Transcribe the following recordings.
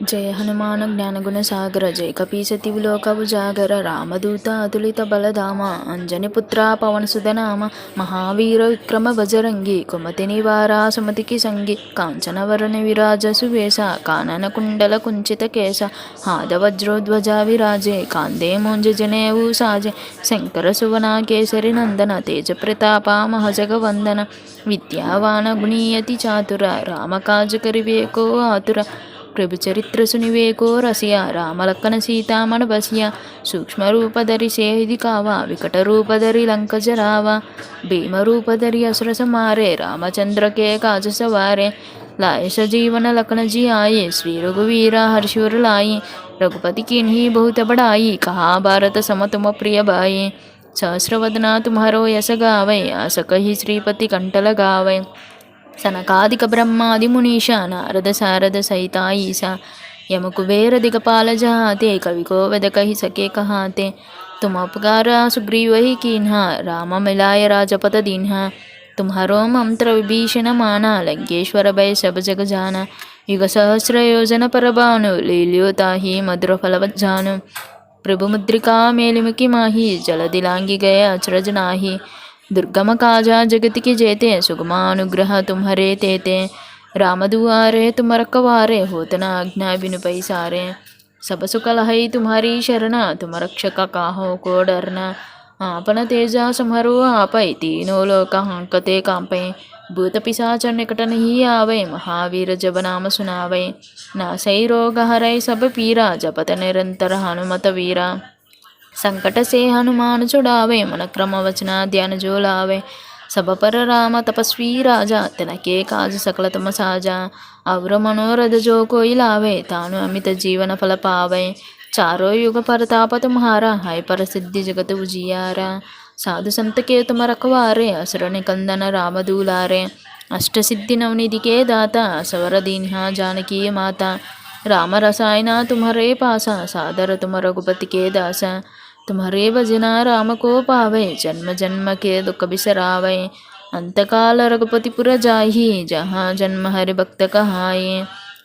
जय हनुमान ज्ञान गुण सागर जय कपीसति विलोकभुजागर रामदूत अतुलित बलधाम अंजनी पुत्र पवन सुत नाम महावीर विक्रम बजरंगी कुमति निवारा सुमति की संगी कांचन वरण विराज सुवेश कानन कुंडल कुंचित केश हाद वज्रोध्वजा विराजे कांदे मोंज जनेऊ साजे शंकर सुवना केसरी नंदन तेज प्रताप महजगवंदन विद्यावान गुणीयति चातुर राम काज करिबेको आतुर प्रभु चरित्र सुनिवेको रसिया रामलक्कन सीतामण बसिया सूक्ष्म रूपधरि सेहिदि कावा विकट रूपधरि लंक जरावा भीम रूपधरि असुर संहारे रामचंद्र के काज सवारे लाए सजीवन लखन जी आये श्री रघुवीरा हर्षुर लाए रघुपति कीन्ही बहुत बड़ाई कहा भारत सम तुम प्रिय भाई सहस्रवदना तुम्हारो यश गावै आस कही श्रीपति कंठ लगावै सनकादिक ब्रह्मादि मुनीषा नारद सारद सहिता ईसा यम कुबेर दिगपाल जहाते कवि को वेद कही सके कहाते तुम उपकारा सुग्रीव ही कीन्हा राम मिलाय राजपद दीन्हा तुम्हारो मंत्र विभीषण माना लंकेश्वर भय सब जग जाना युग सहस्र योजन पर भानु लील्यो ताहि मधुर फलवज्जानु प्रभु मुद्रिका मेलिमुखि माही जल दिलांगी गए अचरज नाही दुर्गम काजा जगत की जेते सुगमानुग्रह तुम्हारे तेते राम दुआरे तुम रखवारे होत न आज्ञा बिनु पैसारे सब सुख लहई तुम्हारी शरणा तुम रक्षक काहो को डरना आपन तेजा समरो आपै तीनों लोक हांकते कांपै भूत पिशाच निकट नहीं आवे महावीर जब नाम सुनावै नासै रोग हरै सब पीरा जपत निरंतर हनुमत वीरा संकट से हनुमान छुड़ावे मन क्रम वचना ध्यान जो लावे सब पर राम तपस्वी राजा तिनके काज सकल तुम साजा और मनोरथ जो कोई लावे तानु अमित जीवन फल पावे चारों युग परताप तुम्हारा है पर सिद्धि जगत उजियारा साधु संत के तुम रखवारे असुर निकंदन राम दूलारे अष्ट सिद्धि नवनिधि के दाता सवर दीन्हा जानकी माता राम रसायना तुम्हारे पासा सादर तुम रघुपति के दासा तुम्हारे भजना राम को पावे जन्म जन्म के दुख बिसरावे अंतकाल रघुपतिपुर जाहि जहाँ जन्म हरि भक्त कहाई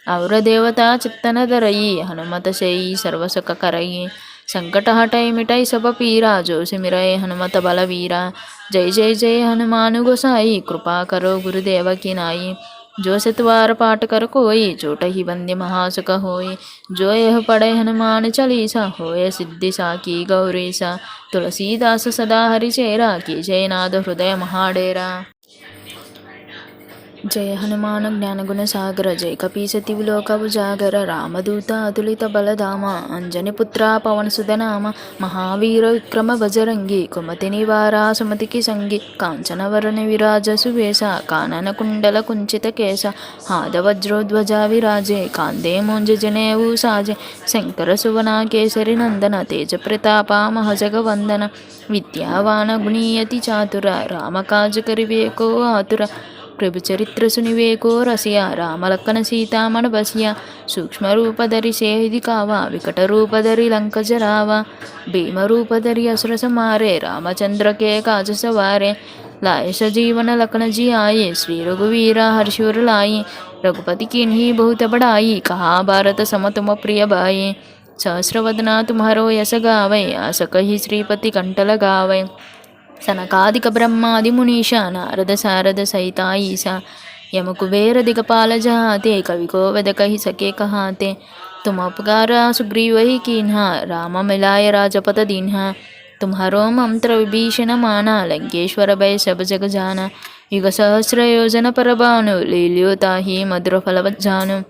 और देवता चित्तन धरई हनुमत सेई सर्व सुख करई संकट हटई मिटई सब पीरा जो सिमरय हनुमत बलवीरा जय जय जय हनुमान गोसाई कृपा करो गुरुदेव की नाई जो सतवार पाठ कर कोई चोट ही बंदे महासुख होय जो यह पढ़े हनुमान चालीसा होय सिद्धि साकी गौरीसा तुलसीदास सदा हरिचेरा की जय नाद हृदय महाडेरा। जय हनुमान ज्ञान गुण सागर जय कपीसति विलोकभुजागर रामदूत अतुलित बलधाम अंजनी पुत्र पवन सुत नाम महावीर विक्रम बजरंगी कुमति निवारा सुमति की संगी कांचन वरण विराज सुवेश कानन कुंडल कुंचित केश हाद वज्रोध्वजा विराजे कांदे मोंज जनेऊ साजे शंकर सुवना केसरी नंदन तेज प्रताप महजगवंदन विद्यावान गुणीयति चातुर राम काज करिबेको आतुर प्रभु चरित्र सुनिवेको रसिया रामलक्कन सीतामण बसिया सूक्ष्म रूपधरि सेहिदि कावा विकट रूपधरि लंक जरावा भीम रूपधरि असुर संहारे रामचंद्र के काज सवारे लाए सजीवन लखन जी आये श्री रघुवीरा हर्षुर लाए रघुपति कीन्ही बहुत बड़ाई कहा भारत सम तुम प्रिय भाई सहस्रवदना तुम्हारो यश गावै आस कही श्रीपति कंठ लगावै सनकादिक ब्रह्मादि मुनीषा नारद सारद सहिता ईसा यम कुबेर दिगपाल जहाते कवि को वेद कही सके कहाते तुम उपकारा सुग्रीव ही कीन्हा राम मिलाय राजपद दीन्हा तुम्हारो मंत्र विभीषण माना लंकेश्वर भय सब जग जाना युग सहस्र योजन पर भानु लील्यो ताहि मधुर फलवज्जानु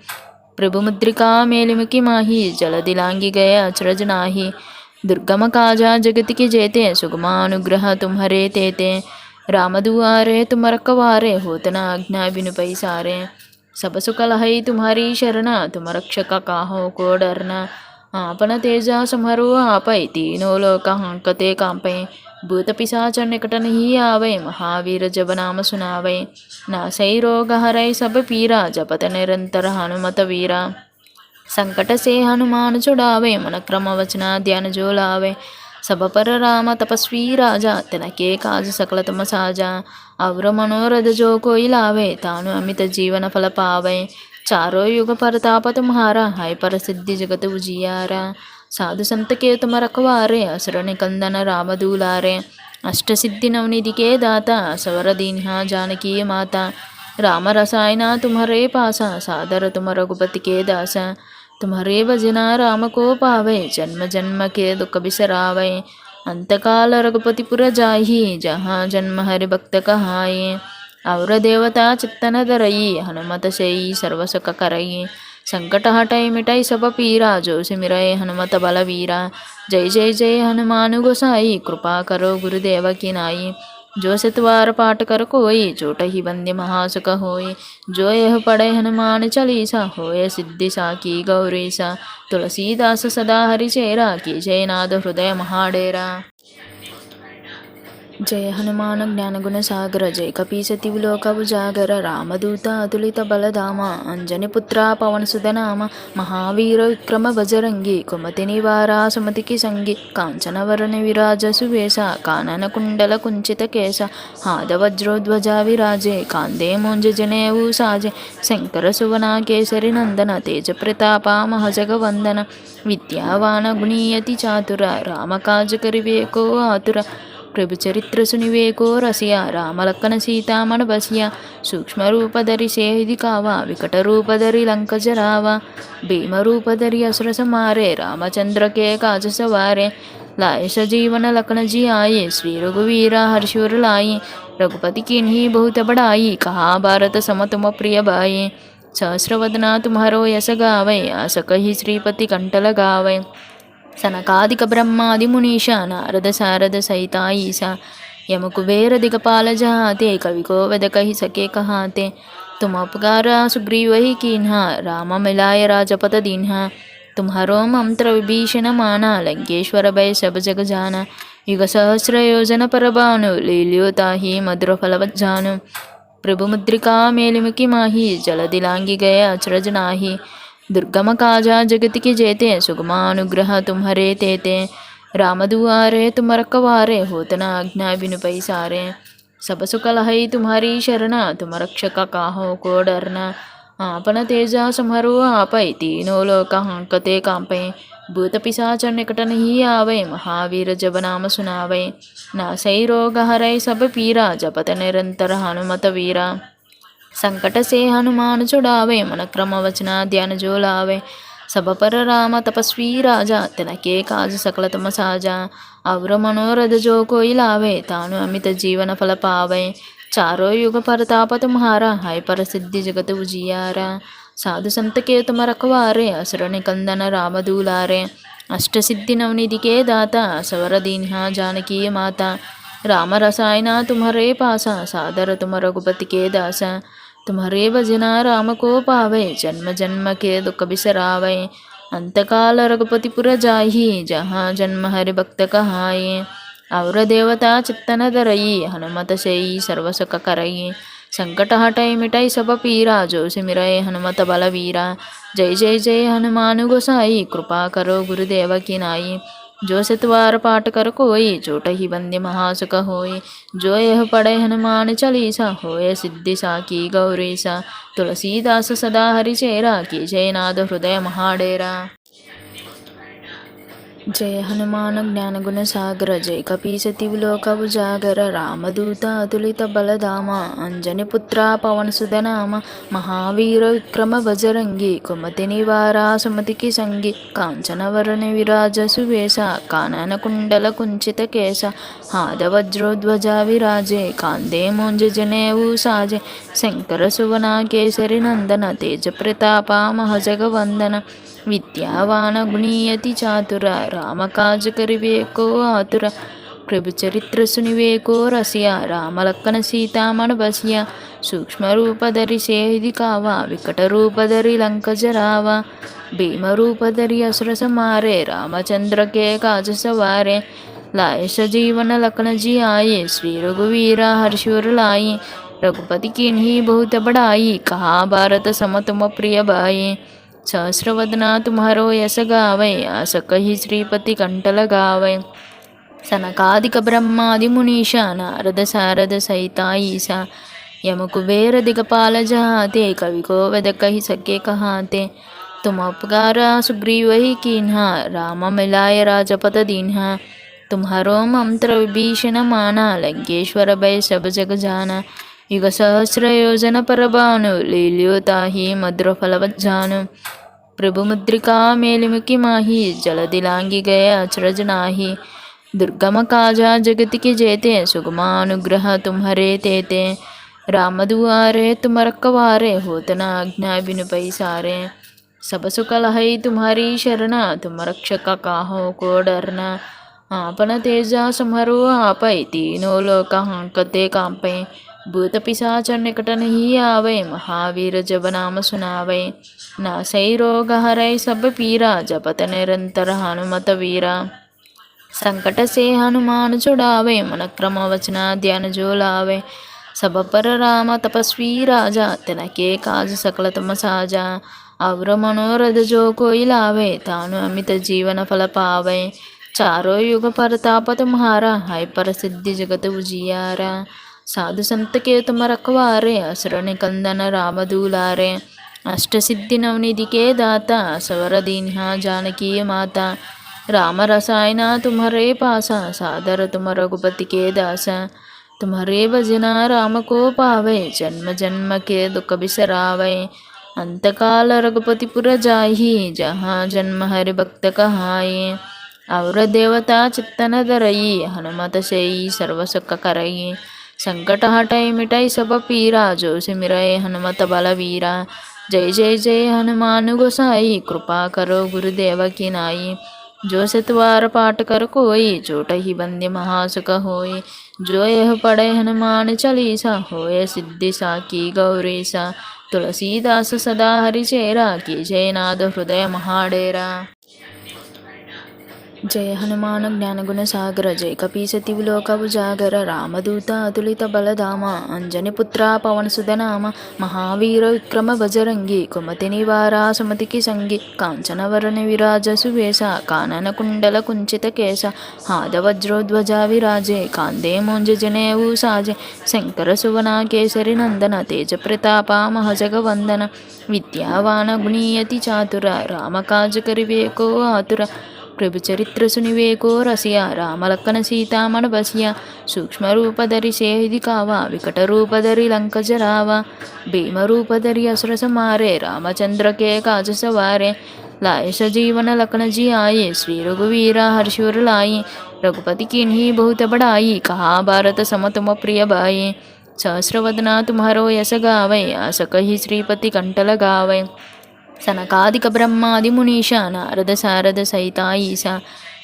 प्रभु मुद्रिका मेलिमुखि माही जल दिलांगी गए अचरज नाही दुर्गम काजा जगत की जेते सुगमानुग्रह तुम्हारे तेते राम दुआरे तुम रखवारे होत न आज्ञा बिनु पैसारे सब सुख लहई तुम्हारी शरणा तुम रक्षक काहो को डरना आपन तेजा समरो आपै तीनों लोक हांकते कांपै भूत पिशाच निकट नहीं आवे महावीर जब नाम सुनावै नासै रोग हरै सब पीरा जपत निरंतर हनुमत वीरा संकट से हनुमान छुड़ावे मन क्रम वचना ध्यान जो लावे सब पर राम तपस्वी राजा तिनके काज सकल तुम साजा और मनोरथ जो कोई लावे तानु अमित जीवन फल पावे चारों युग परताप तुम्हारा, है प्रसिद्धि जगत उजियारा। साधु संत के तुम रखवारे, असुर निकंदन राम दूलारे। अष्ट सिद्धि नवनिधि के दाता, सवर दीन्हा जानकी माता। राम रसायना तुम्हारे पासा, सादर तुम रघुपति के दासा। तुम्हारे भजना राम को पावे, जन्म जन्म के दुख बिसरावे। अंतकाल रघुपतिपुर जाहि, जहाँ जन्म हरि भक्त कहाई। और देवता चित्तन धरई, हनुमत सेई सर्व सुख करई। संकट हटई मिटई सब पीरा, जो सिमरय हनुमत बलवीरा। जय जय जय हनुमान गोसाई, कृपा करो गुरुदेव की नाई। जो सतवार पाठ कर कोई, चोटहि बंदी महासुख होई। जो यह पढ़े हनुमान चालीसा, होय सिद्धि साकी गौरीसा। तुलसीदास सदा हरिचेरा, की जय नाद हृदय महाडेरा। जय हनुमान ज्ञान गुण सागर, जय कपीसति विलोक उजागर। रामदूत अतुलित बलधाम, अंजनी पुत्रा पवन सुत नाम। महावीर विक्रम बजरंगी, कुमति निवारा सुमति की संगी। कांचन वरण विराज सुवेश, कानन कुंडल कुंचित केश। हाथ वज्रोध्वजा विराजे, कांदे मूंज जनेऊ साजे। शंकर सुवना केसरी नंदन, तेज प्रताप महजगवंदन। विद्यावान गुणीयति चातुर, राम काज करिवे को आतुर। प्रभु चरित्र सुनिवे को रसिया, राम लखन सीता मन बसिया। सूक्ष्म रूप धरि सेहि दिखावा, विकट रूप धरि लंक जरावा। भीम रूप धरि असुर संहारे, रामचंद्र के काज सवारे। लाए सजीवन लखन जियाए, श्री रघुवीरा हर्षुर लाए। रघुपति कीन्ही बहुत बड़ाई, कहा भारत सम तुम प्रिय भाई। सहस्रवदना तुम्हारो यश गावै, आस कहि श्रीपति कंठ लगावै। सनकादिक ब्रह्मादि मुनीषा, नारद सारद सहिता ईसा। यम कुबेर दिगपाल जहाते, कवि को वेद कहि सके कहाते। तुम उपकारा सुग्रीव ही कीन्हा, राम मिलाय राजपद दीन्हा। तुम्हारो मंत्र विभीषण माना, लंकेश्वर भय सब जग जाना। युग सहस्र योजन पर भानु, लील्यो ताहि मधुर फल जानु। प्रभु मुद्रिका मेलिमुखि माही, जल दिलांगी गए अचरज नाही। दुर्गम काजा जगत की जेते, सुगमानुग्रह तुम्हारे तेते। राम दुआरे तुम रखवारे, होत न आज्ञा बिनु पैसारे। सब सुख लहई तुम्हारी शरणा, तुम रक्षक काहो को डरना। आपन तेजा समरो आपै, तीनों लोक हांकते कांपै। भूत पिशाच निकट नहीं आवे, महावीर जब नाम सुनावे। नासै रोग हरै सब पीरा, जपत निरंतर हनुमत वीरा। संकट से हनुमान छुड़ावे, मन क्रम वचना ध्यान जो लावे। सब पर राम तपस्वी राजा, तिनके काज सकल तुम साजा। और मनोरथ जो कोई लावे, तानु अमित जीवन फल पावे। चारों युग परताप तुम्हारा, है प्रसिद्धि जगत उजियारा। साधु संत के तुम रखवारे, असुर निकंदन राम दूलारे। अष्ट सिद्धि नवनिधि के दाता, सवर दीन्हा जानकी माता। राम रसायना तुम्हारे पासा, सादर तुम रघुपति के दासा। तुम्हारे भजना राम को पावे, जन्म जन्म के दुख बिसरावे। अंतकाल रघुपतिपुर जाहि, जहाँ जन्म हरि भक्त कहाई। और देवता चित्तन धरई, हनुमत सेई सर्व सुख करई। संकट हटई मिटई सब पीरा, जो सिमरय हनुमत बलवीरा। जय जय जय हनुमान गोसाई, कृपा करो गुरुदेव की नाई। जो सतवार पाठ कर कोई, चोटहि बंदी महासुख होई। जो यह पढ़े हनुमान चालीसा, होय सिद्धि साकी गौरीसा। तुलसीदास सदा हरिचेरा, की जय नाद हृदय महाडेरा। जय हनुमान ज्ञान गुण सागर, जय कपीसति विलोक उजागर। रामदूत अतुलित बलधाम, अंजनी पुत्रा पवन सुत नाम। महावीर विक्रम बजरंगी, कुमति निवारा सुमति की संगी। कांचन वरण विराज सुवेश, कानन कुंडल कुंचित केश। हाथ वज्रोध्वजा विराजे, कांदे मूंज जनेऊ साजे। शंकर सुवना केसरी नंदन, तेज प्रताप महजगवंदन। विद्यावान गुणीयति चातुर, राम काज करिवे को आतुर। प्रभु चरित्र सुनिवे को रसिया, राम लखन सीता मन बसिया। सूक्ष्म रूप धरि सेहि दिखावा, विकट रूप धरि लंक जरावा। भीम रूप धरि असुर संहारे, रामचंद्र के काज सवारे। लाए सजीवन लखन जियाए, श्री रघुवीरा हर्षुर लाए। रघुपति कीन्ही बहुत बड़ाई, कहा भारत सम तुम प्रिय भाई। सहस्रवदना तुम्हारो यश गावै, आस कहि श्रीपति कंठ लगावै। सनकादिक ब्रह्मादि मुनीषा, नारद सारद सहिता ईसा। यम कुबेर दिगपाल जहाते कवि को वद कही सके कहाते। तुम उपकारा सुग्रीव ही कीन्हा राम मिलाय राजपद दीन्हा। तुम्हारो मंत्र विभीषण माना लंकेश्वर भय सब जग जाना। युग सहस्र योजन पर भानु लील्यो ताहि मधुर फलवत जानु। प्रभु मुद्रिका मेलिमुखी माही जलधि लांगी गए अचरज नाही। दुर्गम काजा जगत की जेते सुगमानुग्रह तुम्हारे तेते। राम दुआरे तुम रखवारे होत न आज्ञा बिनु पैसारे। सब सुख लहई तुम्हारी शरणा तुम रक्षक काहो को डरना। आपन तेजा समरो आपै तीनों लोक हांकते कांपै। भूत पिशाच निकट नहीं आवे महावीर जब नाम सुनावे। नासै रोग हरै सब पीरा जपत निरंतर हनुमत वीरा। संकट से हनुमान छुड़ावे मन क्रम वचना ध्यान जो लावे। सब पर राम तपस्वी राजा तिनके काज सकल तुम साजा। और मनोरथ जो कोई लावे तानु अमित जीवन फल पावे। चारों युग परताप तुम्हारा है प्रसिद्धि जगत उजियारा। साधु संत के तुम रखवारे असुर निकंदन राम दूलारे। अष्ट सिद्धि नवनिधि के दाता सवर दीन्हा जानकी माता। राम रसायना तुम्हारे पासा सादर तुम रघुपति के दासा। तुम्हारे भजना राम को पावे जन्म जन्म के दुख बिसरावे। अंतकाल रघुपति पुर जाहि जहाँ जन्म हरि भक्त कहाई। और देवता चित्तन धरई हनुमत सेई सर्व सुख करई। संकट हटई मिटई सब पीरा जो सिमरय हनुमत बलवीरा। जय जय जय हनुमान गोसाई कृपा करो गुरुदेव की नाई। जो सतवार पाठ कर कोई चोटहि बंदी महासुख होय। जो यह पढ़े हनुमान चालीसा होय सिद्धि साकी गौरीसा। तुलसीदास सदा हरिचेरा की जयनाद हृदय महाडेरा। जय हनुमान ज्ञान गुण सागर जय कपीसति विलोक उजागर। रामदूत अतुलित बलधाम अंजनी पुत्रा पवन सुत नाम। महावीर विक्रम बजरंगी कुमति निवारा सुमति की संगी। कांचन वरण विराज सुवेश कानन कुंडल कुंचित केश। हाद वज्रोध्वजा विराजे कांदे मोंज जनेऊ साजे। शंकर सुवना केसरी नंदन तेज प्रतापा महजगवंदन। विद्यावान गुणीयति चातुर राम काज करिबेको आतुर। प्रभु चरित्र सुनिवेको रसिया राम लखन सीता मन बसिया। सूक्ष्म रूप धरि सेहि दिखावा विकट रूप धरि लंक जरावा। भीम रूप धरि असुर संहारे रामचंद्र के काज सवारे। लाए सजीवन लखन जी आये श्री रघुवीरा हर्षि उर लाए। रघुपति कीन्ही बहुत बड़ाई कहा भारत सम तुम प्रिय भाई। सहस्रवदना तुम्हारो यश गावै आस कहि श्रीपति कंठ लगावै। सनकादिक ब्रह्मादि मुनीषा नारद सारद सहिता ईसा।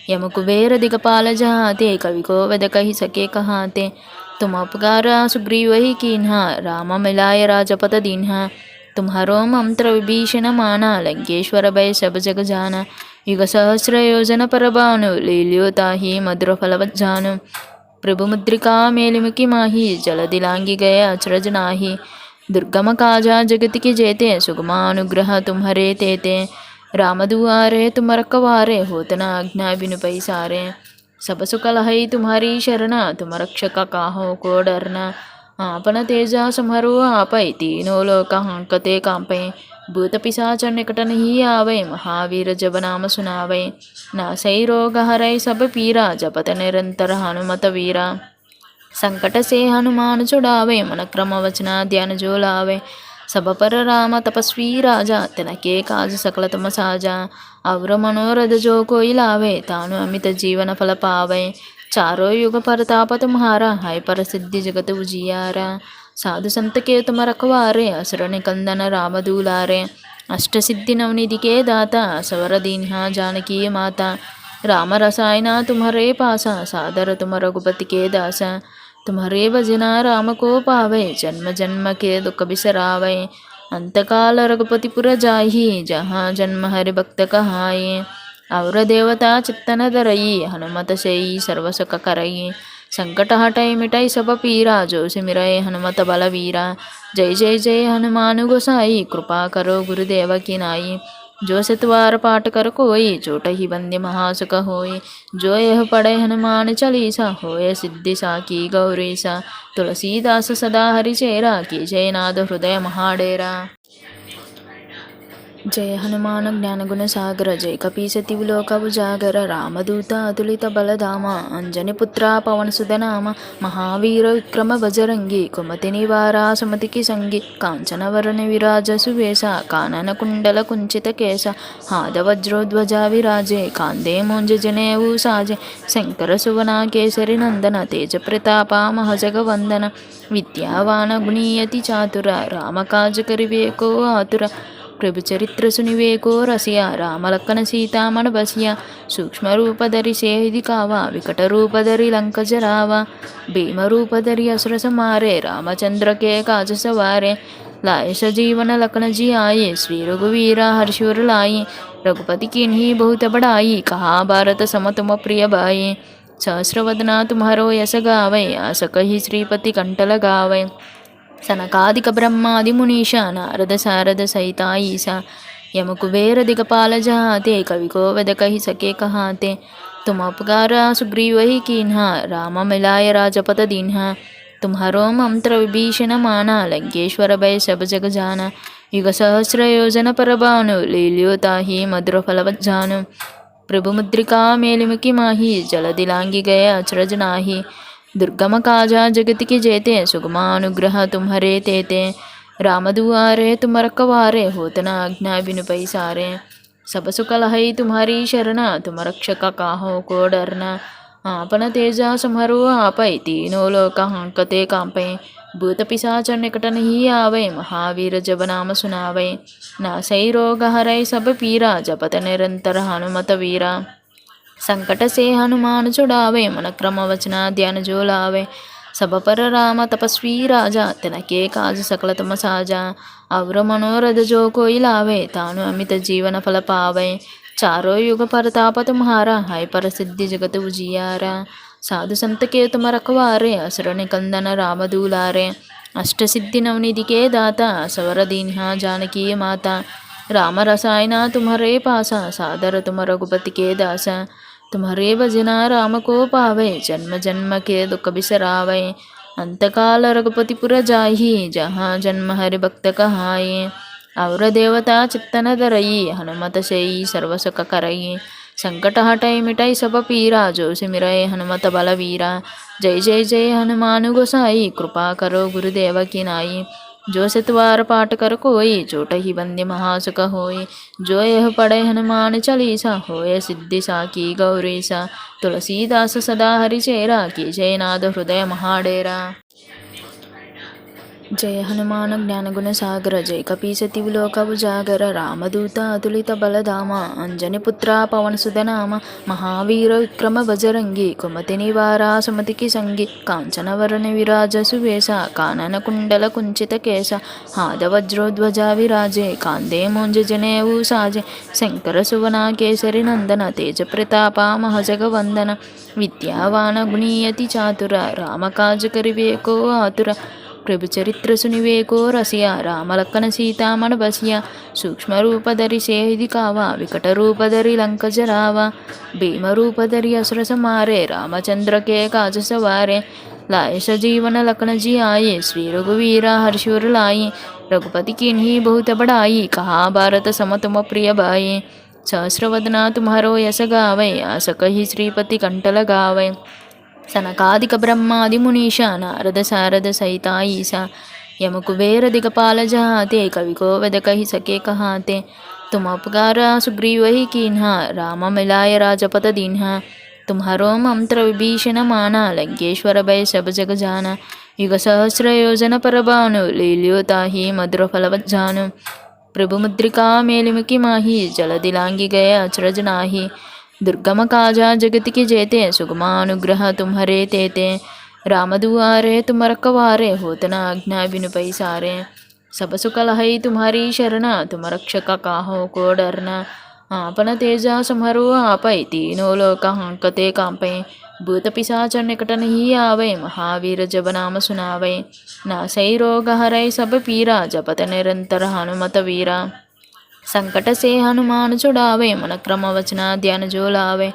यम कुबेर दिगपाल जहाते कवि को वद कही सके कहाते। तुम उपकारा सुग्रीव ही कीन्हा राम मिलाय राजपद दीन्हा। तुम्हारो मंत्र विभीषण माना लंकेश्वर भय सब जग जाना। युग सहस्र योजन पर भानु लील्यो ताहि मधुर फलवत जानु। प्रभु मुद्रिका मेलिमुखी माही जलधि लांगी गए अचरज नाही। दुर्गम काजा जगत की जेते सुगमानुग्रह तुम्हारे तेते। राम दुआरे तुम रखवारे होत न आज्ञा बिनु पैसारे। सब सुख लहई तुम्हारी शरणा तुम रक्षक काहो को डरना। आपन तेजा समरो आपै तीनों लोक हांकते कांपै। भूत पिशाच निकट नहीं आवे महावीर जब नाम सुनावे। नासै रोग हरै सब पीरा जपत निरंतर हनुमत वीरा। संकट से हनुमान छुड़ावे मन क्रम वचना ध्यान जो लावे। सब पर राम तपस्वी राजा तिनके काज सकल तुम साजा। और मनोरथ जो कोई लावे तानु अमित जीवन फल पावे। चारों युग परताप तुम्हारा है प्रसिद्धि जगत उजियारा। साधु संत के तुम रखवारे असुर निकंदन राम दूलारे। अष्ट सिद्धि नवनिधि के दाता सवर दीन्हा जानकी माता। राम रसायना तुम्हारे पासा सादर तुम रघुपति के दासा। तुम्हारे भजना राम को पावे जन्म जन्म के दुख बिसरावे। अंतकाल रघुपति पुर जाहि जहाँ जन्म हरि भक्त कहाई। और देवता चित्तन धरई हनुमत सेई सर्व सुख करई। संकट हटई मिटई सब पीरा जो सिमरय हनुमत बलवीरा। जय जय जय हनुमान गोसाई कृपा करो गुरुदेव की नाई। जो सतवार पाठ कर कोई, चोट ही बंदे महासुख होई। जो यह पढ़े हनुमान चालीसा, होय सिद्धि साकी गौरीसा। तुलसीदास सदा हरिचेरा, की जय नाद हृदय महाडेरा। जय हनुमान ज्ञान गुण सागर, जय कपीसति विलोक उजागर। रामदूत अतुलित बलधाम, अंजनी पुत्रा पवन सुत नाम। महावीर विक्रम बजरंगी, कुमति निवारा सुमति की संगी। कांचन वरण विराज सुवेश, कानन कुंडल कुंचित केश। हाद वज्रोध्वजा विराजे, कांदे मोंज जनेऊ साजे। शंकर सुवना केसरी नंदन, तेज प्रताप महजगवंदन। विद्यावान गुणीयति चातुर, राम काज करिवे को आतुर। प्रभु चरित्र सुनिवेको रसिया, राम लखन सीता मन बसिया। सूक्ष्म रूप धरि सेहि दिखावा, विकट रूप धरि लंक जरावा। भीम रूप धरि असुर संहारे, रामचंद्र के काज सवारे। लाए सजीवन लखन जियाए, श्री रघुवीरा हर्षुर लाए। रघुपति कीन्ही बहुत बड़ाई, कहा भारत सम तुम प्रिय भाई। सहस्रवदना तुम्हारो यश गावै, आस कहि श्रीपति कंठ लगावै। सनकादिक ब्रह्मादि मुनीषा, नारद सारद सहिता ईसा। यम कुबेर दिगपाल जहाते, कवि को वेद कहि सके कहाते। तुम उपकारा सुग्रीव ही कीन्हा, राम मिलाय राजपद दीन्हा। तुम्हारो मंत्र विभीषण माना, लंकेश्वर भय सब जग जाना। युग सहस्र योजन पर भानु, लील्यो ताहि मधुर फल जानु। प्रभु मुद्रिका मेलिमुखि माही, जल दिलांगी गए अचरज नाही। दुर्गम काजा जगत की जेते, सुगमानुग्रह तुम्हारे तेते। राम दुआरे तुम रखवारे, होत न आज्ञा बिनु पैसारे। सब सुख लहई तुम्हारी शरणा, तुम रक्षक काहो को डरना। आपन तेजा समरो आपै, तीनों लोक हांकते कांपै। भूत पिशाच निकट नहीं आवे, महावीर जब नाम सुनावै। नासै रोग हरै सब पीरा, जपत निरंतर हनुमत वीरा। संकट से हनुमान छुड़ावे, मन क्रम वचना ध्यान जो लावे। सब पर राम तपस्वी राजा, तिनके काज सकल तुम साजा। और मनोरथ जो कोई लावे, तानु अमित जीवन फल पावे। चारों युग परताप तुम्हारा, हाय पर सिद्धि जगत उजियारा। साधु संत के तुम रखवारे, असुर निकंदन राम दूलारे। अष्ट सिद्धि नवनिधि के दाता, सवर दीन्हा जानकी माता। राम रसायना तुम्हारे पासा, सादर तुम रघुपति के दासा। तुम्हारे भजना राम को पावे, जन्म जन्म के दुख बिसरावे। अंतकाल रघुपतिपुर जाहि, जहाँ जन्म हरि भक्त कहाई। और देवता चित्तन धरई, हनुमत सेई सर्व सुख करई। संकट हटई मिटई सब पीरा, जो सिमरय हनुमत बलवीरा। जय जय जय हनुमान गोसाई, कृपा करो गुरुदेव की नाई। जो सतवार पाठ कर कोई, चोट ही बंदे महासुख होई। जो यह पढ़े हनुमान चालीसा, होय सिद्धि साकी गौरीसा। तुलसीदास सदा हरिचेरा, की जय नाद हृदय महाडेरा। जय हनुमान ज्ञान गुण सागर, जय कपीसति विलोक उजागर। रामदूत अतुलित बलधाम, अंजनी पुत्रा पवन सुत नाम। महावीर विक्रम बजरंगी, कुमति निवारा सुमति की संगी। कांचन वरण विराज सुवेश, कानन कुंडल कुंचित केश। हाद वज्रोध्वजा विराजे, कांदे मोंज जनेऊ साजे। शंकर सुवना केसरी नंदन, तेज प्रताप महजगवंदन। विद्यावान गुणीयति चातुर, राम काज करिवे को आतुर। प्रभु चरित्र सुनिवेको रसिया, राम लखन सीता मन बसिया। सूक्ष्म रूप धरि सेहि दिखावा, विकट रूप धरि लंक जरावा। भीम रूप धरि असुर संहारे, रामचंद्र के काज सवारे। लाए सजीवन लखन जियाए, श्री रघुवीरा हर्षुर लाए। रघुपति कीन्ही बहुत बड़ाई, कहा भारत सम तुम प्रिय भाई। सहस्रवदना तुम्हारो यश गावै, आस कहि श्रीपति कंठ लगावै। सनकादिक ब्रह्मादि मुनीषा, नारद सारद सहिता ईसा। यम कुबेर दिगपाल जहाते, कवि को वेद कहि सके कहाते। तुम उपकारा सुग्रीव ही कीन्हा, राम मिलाय राजपद दीन्हा। तुम्हारो मंत्र विभीषण माना, लंकेश्वर भय सब जग जाना। युग सहस्र योजन पर भानु, लील्यो ताहि मधुर फल जानु। प्रभु मुद्रिका मेलिमुखि माही, जल दिलांगी गए अचरज नाही। दुर्गम काजा जगत की जेते, सुगमानुग्रह तुम्हारे तेते। राम दुआरे तुम रखवारे, होत न आज्ञा बिनु पैसारे। सब सुख लहई तुम्हारी शरणा, तुम रक्षक काहो को डरना। आपन तेजा समरो आपै, तीनों लोक हांकते कांपै। भूत पिशाच निकट नहीं आवे, महावीर जब नाम सुनावै। नासै रोग हरै सब पीरा, जपत निरंतर हनुमत वीरा। संकट से हनुमान छुड़ावे, मन क्रम वचना ध्यान जो लावे।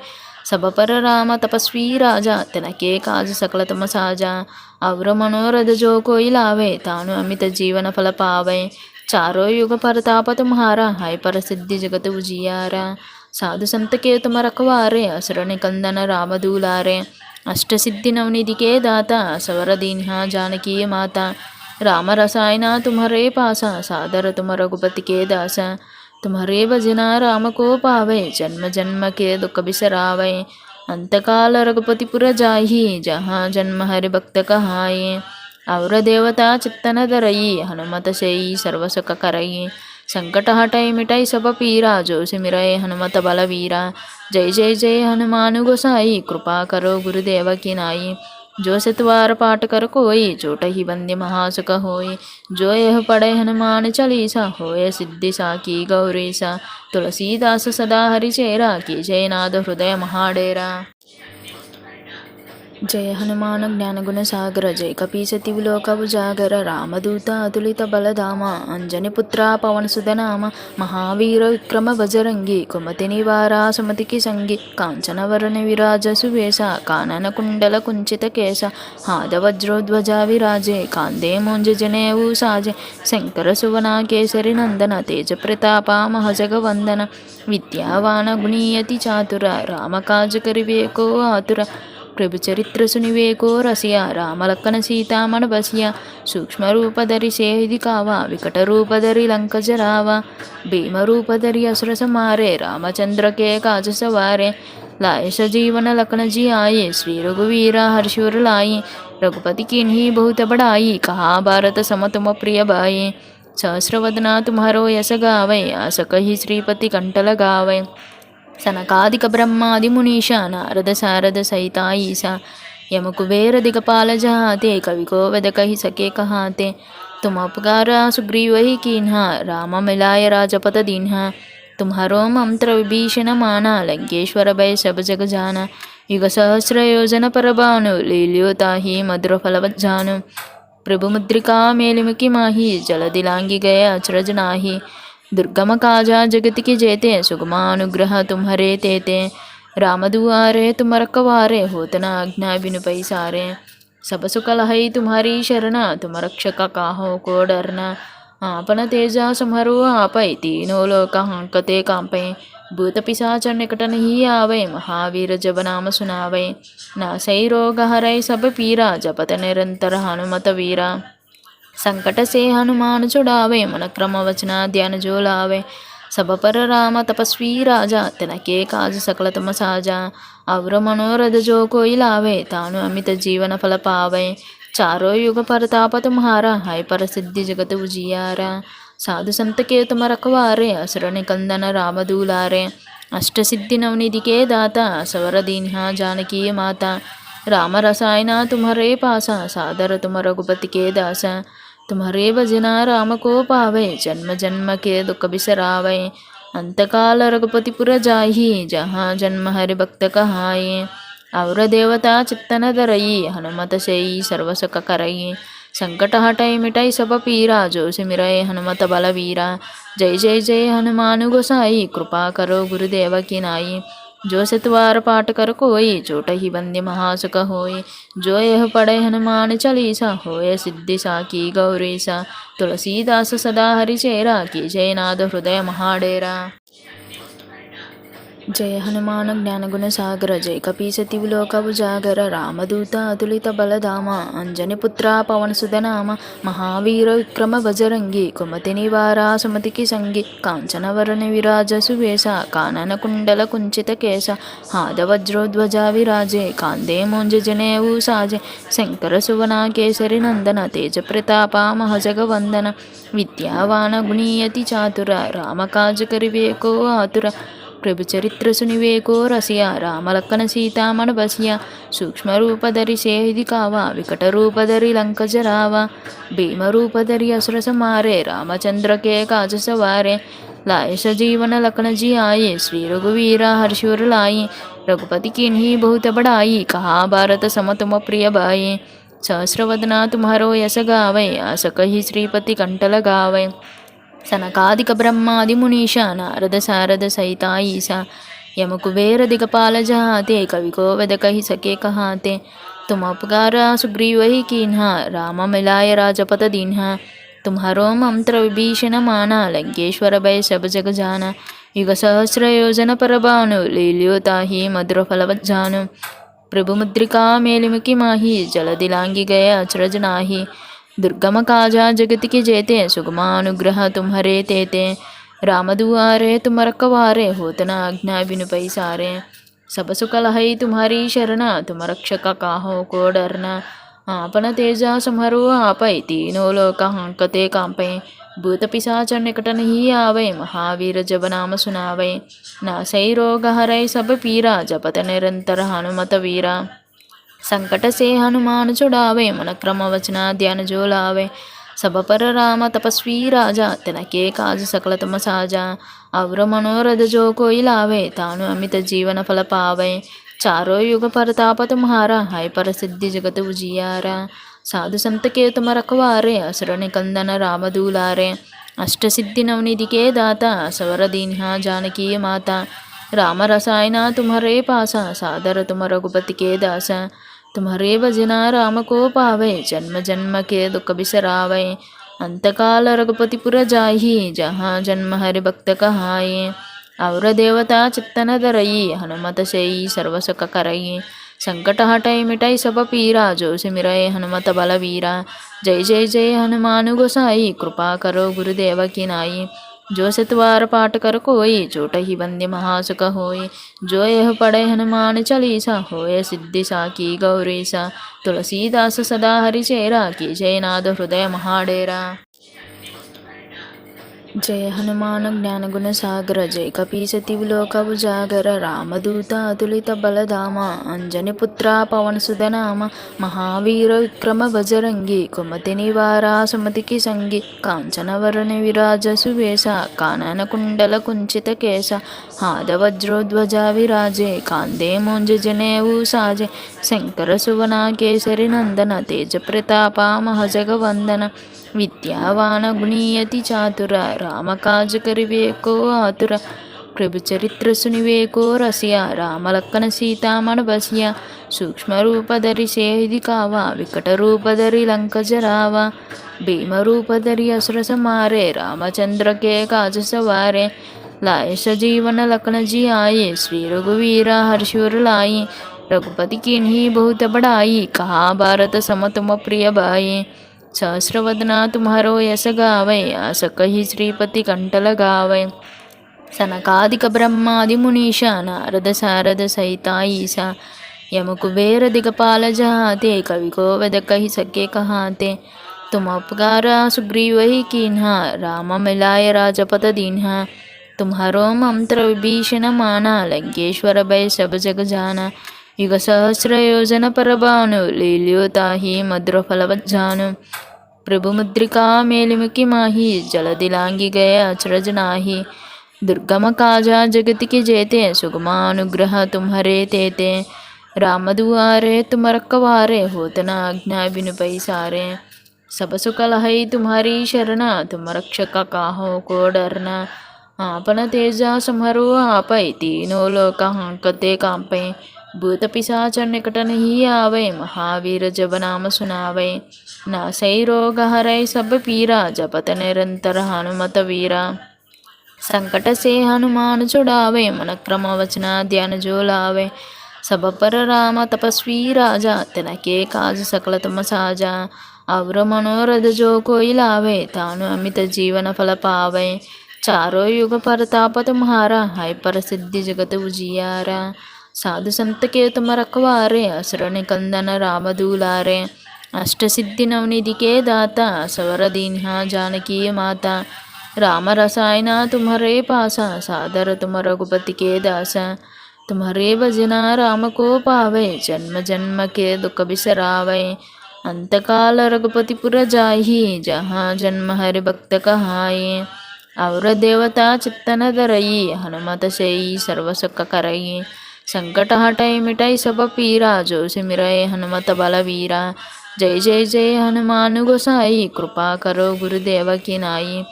सब पर राम तपस्वी राजा, तिनके काज सकल तुम साजा। और मनोरथ जो कोई लावे, तानु अमित जीवन फल पावे। चारों युग परताप तुम्हारा, है पर सिद्धि जगत उजियारा। साधु संत के तुम रखवारे, असुर निकंदन राम दूलारे। अष्ट सिद्धि नवनिधि के दाता, सवर दीन्हा जानकी माता। राम रसायना तुम्हारे पासा, सादर तुम रघुपति के दासा। तुम्हारे भजना राम को पावे, जन्म जन्म के दुख बिसरावे। अंतकाल रघुपतिपुर जाहि, जहाँ जन्म हरि भक्त कहाई। और देवता चित्तन धरई, हनुमत सेई सर्व सुख करई। संकट हटई मिटई सब पीरा, जो सिमरय हनुमत बलवीरा। जय जय जय हनुमान गोसाई, कृपा करो गुरुदेव की नाई। जो सतवार पाठ कर कोई, चोटहि बंदी महासुख होई। जो यह पढ़े हनुमान चालीसा, होय सिद्धि साकी गौरीसा। तुलसीदास सदा हरिचेरा, की जय नाद हृदय महाडेरा। जय हनुमान ज्ञान गुण सागर, जय कपीसति विलोक उजागर। रामदूत अतुलित बलधाम, अंजनी पुत्रा पवन सुत नाम। महावीर विक्रम बजरंगी, कुमति निवारा सुमति की संगी। कांचन वरण विराज सुवेशा, कानन कुंडल कुंचित केश। हाथ वज्रोध्वजा विराजे, कांदे मोंज जनेऊ साजे। शंकर सुवना केसरी नंदन, तेज प्रतापा महजगवंदन। विद्यावान गुणीयति चातुर, राम काज करिबे को आतुर। प्रभु चरित्र सुनिवे को रसिया, राम लखन सीता मन बसिया। सूक्ष्म रूप धरि सेहि दिखावा, विकट रूप धरि लंक जरावा। भीम रूप धरि असुर संहारे, रामचंद्र के काज सवारे। लाए सजीवन लखन जी आये, श्री रघुवीरा हर्षि उर लाए। रघुपति कीन्ही बहुत बड़ाई, कहा भारत सम तुम प्रिय भाई। सहस्रवदना तुम्हारो यश गावै, आस कहि श्रीपति कंठ लगावै। सनकादिक ब्रह्मादि मुनीषा, नारद सारद सहिता ईसा। यम कुबेर दिगपाल जहाते, कवि को वेद कहि सके कहाते। तुम उपकारा सुग्रीव ही कीन्हा, राम मिलाय राजपद दीन्हा। तुम्हारो मंत्र विभीषण माना, लंकेश्वर भय सब जग जाना। युग सहस्र योजन पर भानु, लील्यो ताहि मधुर फल जानु। प्रभु मुद्रिका मेलिमुखि माही, जल दिलांगी गए अचरज नाही। दुर्गम काजा जगत की जेते, सुगमानुग्रह तुम्हारे तेते। राम दुआरे तुम रखवारे, होत न आज्ञा बिनु पैसारे। सब सुख लहई तुम्हारी शरणा, तुम रक्षक काहो को डरना। आपन तेजा समरो आपै, तीनों लोक हांकते कांपै। भूत पिशाच निकट नहीं आवे, महावीर जब नाम सुनावै। नासै रोग हरै सब पीरा, जपत निरंतर हनुमत वीरा। संकट से हनुमान छुड़ावे, मन क्रम वचना ध्यान जो लावे। सब पर राम तपस्वी राजा, तिनके काज सकल तुम साजा। और मनोरथ जो कोई लावे, तानु अमित जीवन फल पावे। चारों युग परताप तुम्हारा, है पर सिद्धि जगत उजियारा। साधु संत के तुम रखवारे, असुर निकंदन राम दूलारे। अष्ट सिद्धि नवनिधि के दाता, सवर दीन्हा जानकी माता। राम रसायना तुम्हारे पासा, सादर तुम रघुपति के दासा। तुम्हारे भजना राम को पावे, जन्म जन्म के दुख बिसरावे। अंतकाल रघुपतिपुर जाहि, जहाँ जन्म हरि भक्त कहाई। और देवता चित्तन धरई, हनुमत सेई सर्व सुख करई। संकट हटई मिटई सब पीरा, जो सिमरय हनुमत बलवीरा। जय जय जय हनुमान गोसाई, कृपा करो गुरुदेव की नाई। जो सतवार पाठ कर कोई, चोटहि बंदी महासुख होई। जो यह पढ़े हनुमान चालीसा, होय सिद्धि साकी गौरीसा। तुलसीदास सदा हरिचेरा, की जय नाद हृदय महाडेरा। जय हनुमान ज्ञान गुण सागर, जय कपीसति विलोक उजागर। रामदूत अतुलित बलधाम, अंजनी पुत्रा पवन सुत नाम। महावीर विक्रम बजरंगी, कुमति निवारा सुमति की संगी। कांचन वरण विराज सुवेशा, कानन कुंडल कुंचित केश। हाथ वज्रोध्वजा विराजे, कांदे मोंज जनेऊ साजे। शंकर सुवना केसरी नंदन, तेज प्रतापा महजगवंदन। विद्यावान गुणीयति चातुर, राम काज करिबे को आतुर। प्रभु चरित्र सुनिवे को रसिया, राम लखन सीता मन बसिया। सूक्ष्म रूप धरि सेहि दिखावा, विकट रूप धरि लंक जरावा। भीम रूप धरि असुर संहारे, रामचंद्र के काज सवारे। लाए सजीवन लखन जी आये, श्री रघुवीरा हर्षि उर लाए। रघुपति कीन्ही बहुत बड़ाई, कहा भारत सम तुम प्रिय भाई। सहस्रवदना तुम्हारो यश गावै, आस कहि श्रीपति कंठ लगावै। सनकादिक ब्रह्मादि मुनीश नारद सारद सहिता ईसा यम कुबेर दिगपाल जहाते कवि को वद कही सके कहाते। तुम उपकारा सुग्रीव ही कीन्हा राम मिलाय राजपत दीन्हा। तुम्हारो मंत्र विभीषण माना लंकेश्वर भय सब जग जाना। युग सहस्र योजन पर भानु लील्यो ताहि मधुर फलवत जानु। प्रभु मुद्रिका मेलिमुखी माही जल दिलांगी गए अचरज नाही। दुर्गम काजा जगत की जेते सुगमानुग्रह तुम्हारे तेते। राम दुआरे तुम रखवारे होत न आज्ञा बिनु पैसारे। सब सुख लहई तुम्हारी शरणा तुम रक्षक काहो को डरना। आपन तेजा समरो आपै तीनों लोक हांकते कांपै। भूत पिशाच निकट नहीं आवे महावीर जब नाम सुनावे। नासै रोग हरै सब पीरा जपत निरंतर हनुमत वीरा। संकट से हनुमान छुड़ावे मन क्रम वचना ध्यान जो लावे। सब पर राम तपस्वी राजा तिनके काज सकल तुम साजा। और मनोरथ जो कोई लावे तानु अमित जीवन फल पावे। चारों युग परताप तुम्हारा है पर सिद्धि जगत उजियारा। साधु संत के तुम रखवारे असुर निकंदन राम दूलारे। अष्ट सिद्धि नवनिधि के दाता सवर दीन्हा जानकी माता। राम रसायना तुम्हारे पासा सादर तुम रघुपति के दासा। तुम्हारे भजना राम को पावे जन्म जन्म के दुख बिसरावे। अंतकाल रघुपति पुर जाहि जहाँ जन्म हरि भक्त कहाई। और देवता चित्तन धरई हनुमत सेई सर्व सुख करई। संकट हटई मिटई सब पीरा जो सिमरय हनुमत बलवीरा। जय जय जय हनुमान गोसाई कृपा करो गुरुदेव की नाई। जो सतवार पाठ कर कोई चोटहि बंदी महासुख होय। जो यह पढ़े हनुमान चालीसा होय सिद्धि साकी गौरीसा। तुलसीदास सदा हरिचेरा की जय नाद हृदय महाडेरा। जय हनुमान ज्ञान गुण सागर जय कपीसति लोक उजागर। रामदूत अतुलित बलधाम अंजनी पुत्र पवन सुत नाम। महावीर विक्रम बजरंगी कुमति निवारा सुमति की संगी। कांचन वरण विराज सुवेश कानन कुंडल कुंचित केश। हाद वज्रोध्वजा विराजे कांदे मोंज जनेऊ साजे। शंकर सुवना केसरी नंदन तेज प्रतापा महजगवंदन। विद्यावान गुणीयति चातुर राम काज करिवे को आतुर। प्रभु चरित्र सुनिवे को रसिया राम लखन सीता मन बसिया। सूक्ष्म रूप धरि सेहि कावा विकट रूप धरि लंक जरावा। भीम रूप धरि असुर समारे रामचंद्र के काज सवारे। लाए सजीवन लखन जी आये श्री रघुवीर हर्षुर लाई। रघुपति कीन्ही बहुत बड़ाई कहा भारत सम तुम प्रिय भाई। सहस्रवदना तुम्हारो यश गावै आस कही श्रीपति कंठ लगावै। सनकादिक ब्रह्मादि मुनीश नारद सारद सहिता ईसा। यम कुबेर दिगपाल जहाते कवि को वद कही सके कहाते। तुम उपकारा सुग्रीव ही कीन्हा राम मिलाय राजपत दीन्हा। तुम्हारो मंत्र विभीषण माना लंकेश्वर भय सब जग जाना। युग सहस्र योजन पर भानु लील्यो ताहि मधुर फलवत जानु। प्रभु मुद्रिका मेलिमुखी माही जल दिलांगी गए अचरज नाही। दुर्गम काजा जगत की जेते सुगमानुग्रह तुम्हारे तेते। राम दुआरे तुम रखवारे होत न आज्ञा बिनु पैसारे। सब सुख लहई तुम्हारी शरणा तुम रक्षक काहो को डरना। आपन तेजा समरो आपै तीनों लोक हांकते कांपै। भूत पिशाच निकट नहीं आवे महावीर जब नाम सुनावे। नासै रोग हरै सब पीरा जपत निरंतर हनुमत वीरा। संकट से हनुमान छुड़ावे मन क्रम वचना ध्यान जो लावे। सब पर राम तपस्वी राजा तिनके काज सकल तुम साजा। और मनोरथ जो कोई लावे तानु अमित जीवन फल पावे। चारों युग परताप तुम्हारा है पर सिद्धि जगत उजियारा। साधु संत के तुम रखवारे असुर निकंदन राम दूलारे। अष्ट सिद्धि नवनिधि के दाता सवर दीन्हा जानकी माता। राम रसायना तुम्हारे पासा सादर तुम रघुपति के दासा। तुम्हारे भजना राम को पावे जन्म जन्म के दुख बिसरावे। अंतकाल रघुपति पुर जाहि जहाँ जन्म हरि भक्त कहाई। और देवता चित्तन धरई हनुमत सेई सर्व सुख करई। संकट हटई मिटई सब पीरा जो सिमरय हनुमत बलवीरा। जय जय जय हनुमान गोसाई कृपा करो गुरुदेव की नाई।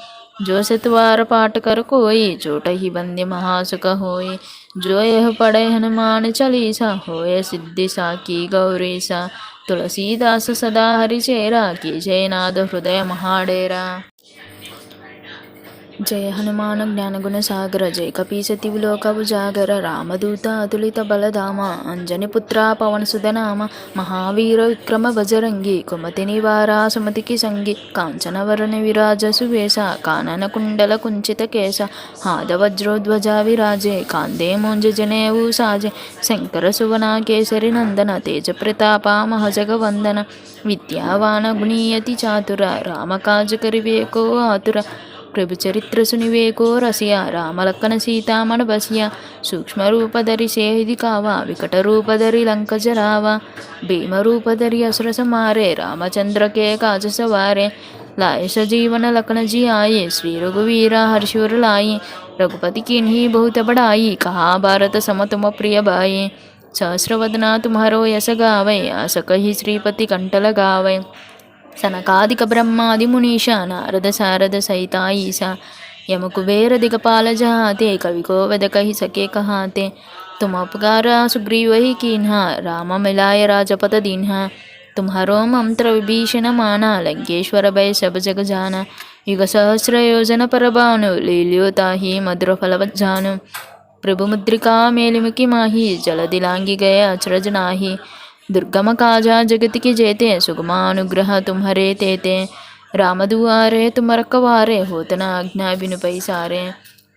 जो सतवार पाठ कर कोई, चोट ही बंदे महासुख होय। जो यह पढ़े हनुमान चालीसा, होय सिद्धि साकी गौरीसा। तुलसीदास सदा हरिचेरा, कीजय नाद हृदय महाडेरा। जय हनुमान ज्ञानगुण सागर, जय कपीसति विलोक उजागर। रामदूत अतुलित बलधाम, अंजनी पुत्रा पवन सुत नाम। महावीर विक्रम बजरंगी, कुमति निवारा सुमति की संगी। कांचन वरण विराज सुवेश, कानन कुंडल कुंचित केश। हाद वज्रोध्वजा विराजे, कांदे मोंज जनेऊ साजे। शंकर सुवना केसरी नंदन, तेज प्रतापा महजगवंदन। विद्यावान गुणीयति चातुर, राम काज करिबे को आतुर। प्रभु चरित्र सुनिवे को रसिया, राम लखन सीता मन बसिया। सूक्ष्म रूप धरि सेहि दिखावा, विकट रूप धरि लंक जरावा। भीम रूप धरि असुर संहारे, रामचंद्र के काज सवारे। लाए सजीवन लखन जियाए, श्री रघुवीर हर्षुर लाए। रघुपति कीन्ही बहुत बड़ाई, कहा भारत सम तुम प्रिय भाई। सहस्रवदना तुम्हारो यश गावै, आस कहि श्रीपति कंठ लगावै। सनकादिक ब्रह्मादि मुनीषा, नारद सारद सहिता ईसा। यम कुबेर दिगपाल जहाते, कवि को वेद कहि सके कहाते। तुम उपकार सुग्रीव ही कीन्हा, राम मिलाय राजपद दीन्हा। तुम्हारो मंत्र विभीषण माना, लंकेश्वर भय सब जग जाना। युग सहस्र योजन पर भानु, लील्यो ताहि मधुर फल जानु। प्रभु मुद्रिका मेलिमुखि माही, जल दिलांगी गए अचरज नाही। दुर्गम काजा जगत की जेते, सुगमानुग्रह तुम्हारे तेते। राम दुआरे तुम रखवारे, होत न आज्ञा बिनु पैसारे।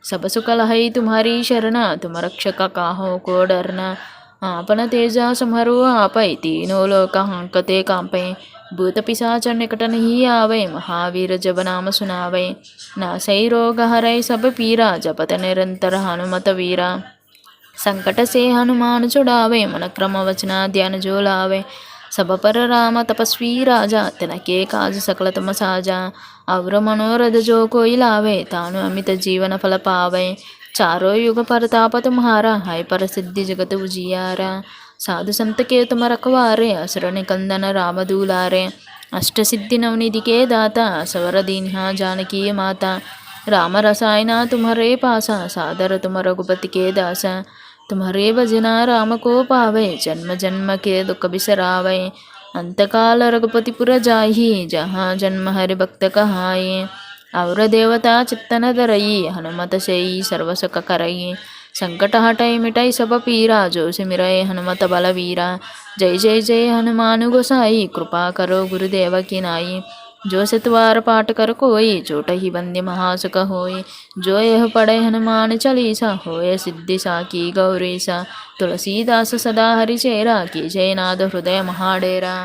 सब सुख लहै तुम्हारी शरणा, तुम रक्षक काहू को डरना। आपन तेजा समरो आपै, तीनों लोक हांकते कांपै। भूत पिशाच निकट नहीं आवे, महावीर जब नाम सुनावै। नासै रोग हरै सब पीरा, जपत निरंतर हनुमत वीरा। संकट से हनुमान छुड़ावे, मन क्रम वचना ध्यान जो लावे। सब पर राम तपस्वी राजा, तिनके काज सकल तुम साजा। और मनोरथ जो कोई लावे, तानु अमित जीवन फल पावे। चारों युग परताप तुम्हारा, हाय प्रसिद्धि जगत उजियारा। साधु संत के तुम रखवारे, असुर निकंदन राम दूलारे। अष्ट सिद्धि नवनिधि के दाता, सवर दीन्हा जानकी माता। राम रसायना तुम्हारे पासा, सादर तुम रघुपति के दासा। तुम्हारे भजना राम को पावे, जन्म जन्म के दुख बिसरावे। अंतकाल रघुपतिपुर जाहि, जहाँ जन्म हरि भक्त कहाई। और देवता चित्तन धरई, हनुमत सेई सर्व सुख करई। संकट हटई मिटई सब पीरा, जो सिमरय हनुमत बलवीरा। जय जय जय हनुमान गोसाई, कृपा करो गुरुदेव की नाई। जो सतवार पाठ कर कोई, चोट ही बंदे महासुख होय। जो यह पढ़े हनुमान चालीसा, होय सिद्धि साकी गौरीसा। तुलसीदास सदा हरिचेरा, कीजय नाद हृदय महाडेरा।